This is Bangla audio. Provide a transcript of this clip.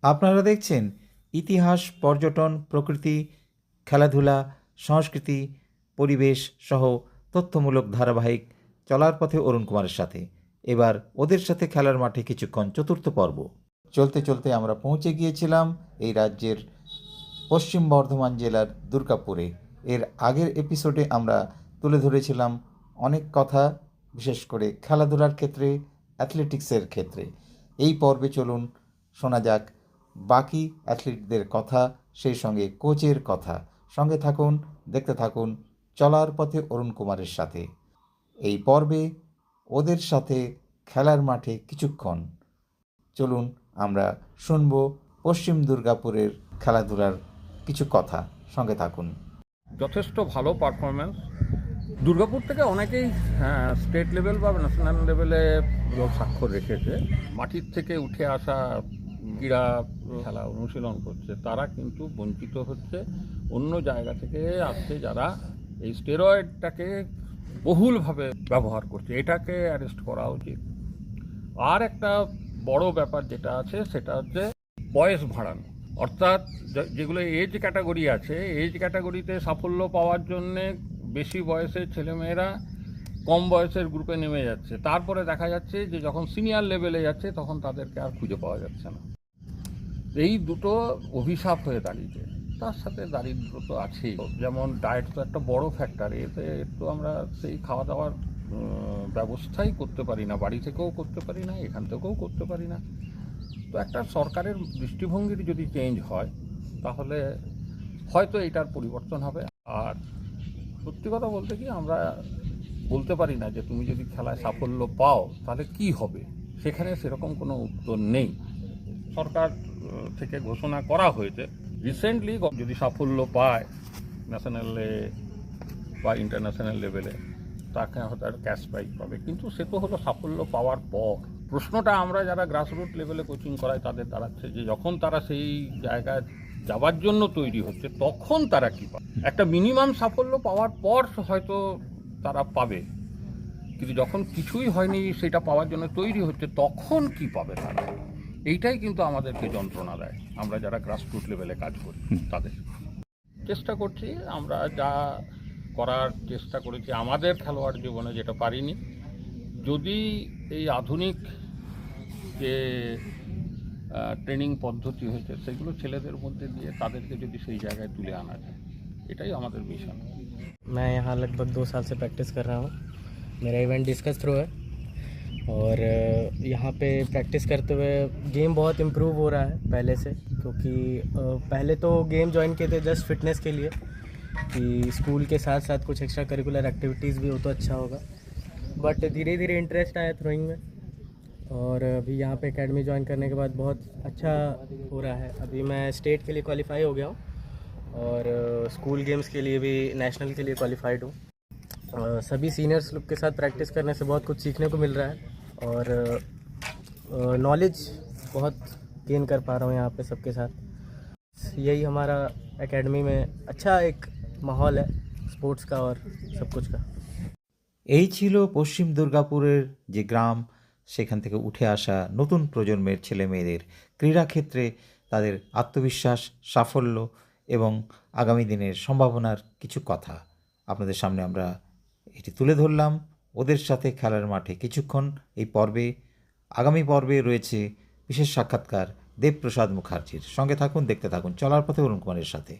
আপনারা দেখছেন ইতিহাস, পর্যটন, প্রকৃতি, খেলাধুলা, সংস্কৃতি, পরিবেশ সহ তথ্যমূলক ধারাবাহিক চলার পথে অরুণ কুমারের সাথে। এবার ওদের সাথে খেলার মাঠে কিছুক্ষণ চতুর্থ পর্ব। চলতে চলতে আমরা পৌঁছে গিয়েছিলাম এই রাজ্যের পশ্চিম বর্ধমান জেলার দুর্গাপুরে। এর আগের এপিসোডে আমরা তুলে ধরেছিলাম অনেক কথা, বিশেষ করে খেলাধুলার ক্ষেত্রে, অ্যাথলেটিক্সের ক্ষেত্রে। এই পর্বে চলুন শোনা যাক বাকি অ্যাথলিটদের কথা, সেই সঙ্গে কোচের কথা। সঙ্গে থাকুন, দেখতে থাকুন চলার পথে অরুণ কুমারের সাথে। এই পর্বে ওদের সাথে খেলার মাঠে কিছুক্ষণ চলুন আমরা শুনব পশ্চিম দুর্গাপুরের খেলাধুলার কিছু কথা। সঙ্গে থাকুন। যথেষ্ট ভালো পারফরমেন্স। দুর্গাপুর থেকে অনেকেই স্টেট লেভেল বা ন্যাশনাল লেভেলে স্বাক্ষর রেখেছে। মাটির থেকে উঠে আসা ক্রীড়া খেলা অনুশীলন করছে, তারা কিন্তু বঞ্চিত হচ্ছে। অন্য জায়গা থেকে আসছে যারা এই স্টেরয়েডটাকে বহুলভাবে ব্যবহার করছে, এটাকে অ্যারেস্ট করা উচিত। আর একটা বড় ব্যাপার যেটা আছে সেটা হচ্ছে বয়স বাড়ানো, অর্থাৎ যেগুলো এজ ক্যাটাগরি আছে, এজ ক্যাটাগরিতে সাফল্য পাওয়ার জন্যে বেশি বয়সের ছেলেমেয়েরা কম বয়সের গ্রুপে নেমে যাচ্ছে। তারপরে দেখা যাচ্ছে যে যখন সিনিয়র লেভেলে যাচ্ছে তখন তাদেরকে আর খুঁজে পাওয়া যাচ্ছে না। এই দুটো অভিশাপ হয়ে দাঁড়িয়েছে। তার সাথে দারিদ্র তো আছেই, যেমন ডায়েট তো একটা বড় ফ্যাক্টর। এতে একটু আমরা সেই খাওয়া দাওয়ার ব্যবস্থাই করতে পারি না, বাড়ি থেকেও করতে পারি না, এখান থেকেও করতে পারি না। তো একটা সরকারের দৃষ্টিভঙ্গির যদি চেঞ্জ হয় তাহলে হয়তো এটার পরিবর্তন হবে। আর সত্যি কথা বলতে কি, আমরা বলতে পারি না যে তুমি যদি খেলায় সাফল্য পাও তাহলে কি হবে, সেখানে সেরকম কোনো উত্তর নেই। সরকার থেকে ঘোষণা করা হয়েছে রিসেন্টলি যদি সাফল্য পায় ন্যাশনালে বা ইন্টারন্যাশনাল লেভেলে, তাকে হয়তো আর ক্যাশ প্রাইজ পাবে, কিন্তু সে তো হলো সাফল্য পাওয়ার পর। প্রশ্নটা আমরা যারা গ্রাসরুট লেভেলে কোচিং করাই তাদের দাঁড়াচ্ছে যে যখন তারা সেই জায়গায় যাওয়ার জন্য তৈরি হচ্ছে তখন তারা কী পাবে। একটা মিনিমাম সাফল্য পাওয়ার পর হয়তো তারা পাবে, কিন্তু যখন কিছুই হয়নি সেটা পাওয়ার জন্য তৈরি হচ্ছে তখন কি পাবে তারা, এইটাই কিন্তু আমাদেরকে যন্ত্রণা দেয় আমরা যারা গ্রাসরুট লেভেলে কাজ করি তাদের। চেষ্টা করছি, আমরা যা করার চেষ্টা করেছি আমাদের খেলোয়াড় জীবনে যেটা পারিনি, যদি এই আধুনিক যে ট্রেনিং পদ্ধতি হয়েছে সেগুলো ছেলেদের মধ্যে দিয়ে তাদেরকে যদি সেই জায়গায় তুলে আনা যায়, এটাই আমাদের মিশন। मैं यहाँ लगभग 2 साल से प्रैक्टिस कर रहा हूँ। मेरा इवेंट डिस्कस थ्रो है और यहाँ पे प्रैक्टिस करते हुए गेम बहुत इम्प्रूव हो रहा है पहले से, क्योंकि पहले तो गेम ज्वाइन किए थे जस्ट फिटनेस के लिए कि स्कूल के साथ साथ कुछ एक्स्ट्रा करिकुलर एक्टिविटीज़ भी हो तो अच्छा होगा, बट धीरे धीरे इंटरेस्ट आया थ्रोइंग में और अभी यहाँ पे एकेडमी ज्वाइन करने के बाद बहुत अच्छा हो रहा है। अभी मैं स्टेट के लिए क्वालिफाई हो गया हूँ और स्कूल गेम्स के लिए भी नेशनल के लिए क्वालिफाइड हूँ। सभी सीनियर्स लोग के साथ प्रैक्टिस करने से बहुत कुछ सीखने को मिल रहा है और नॉलेज बहुत गेन कर पा रहा हूँ यहाँ पे सबके साथ। यही हमारा एकेडमी में अच्छा एक माहौल है स्पोर्ट्स का और सब कुछ का। এই ছিল পশ্চিম দুর্গাপুরের যে গ্রাম, সেখান থেকে উঠে আসা নতুন প্রজন্মের ছেলেমেয়েদের ক্রীড়াক্ষেত্রে তাদের আত্মবিশ্বাস, সাফল্য এবং আগামী দিনের সম্ভাবনার কিছু কথা আপনাদের সামনে আমরা এটি তুলে ধরলাম। ওদের সাথে খেলার মাঠে কিছুক্ষণ এই পর্বে। আগামী পর্বে রয়েছে বিশেষ সাক্ষাৎকার দেবপ্রসাদ মুখার্জির। সঙ্গে থাকুন, দেখতে থাকুন চলার পথে অরুণ কুমারের সাথে।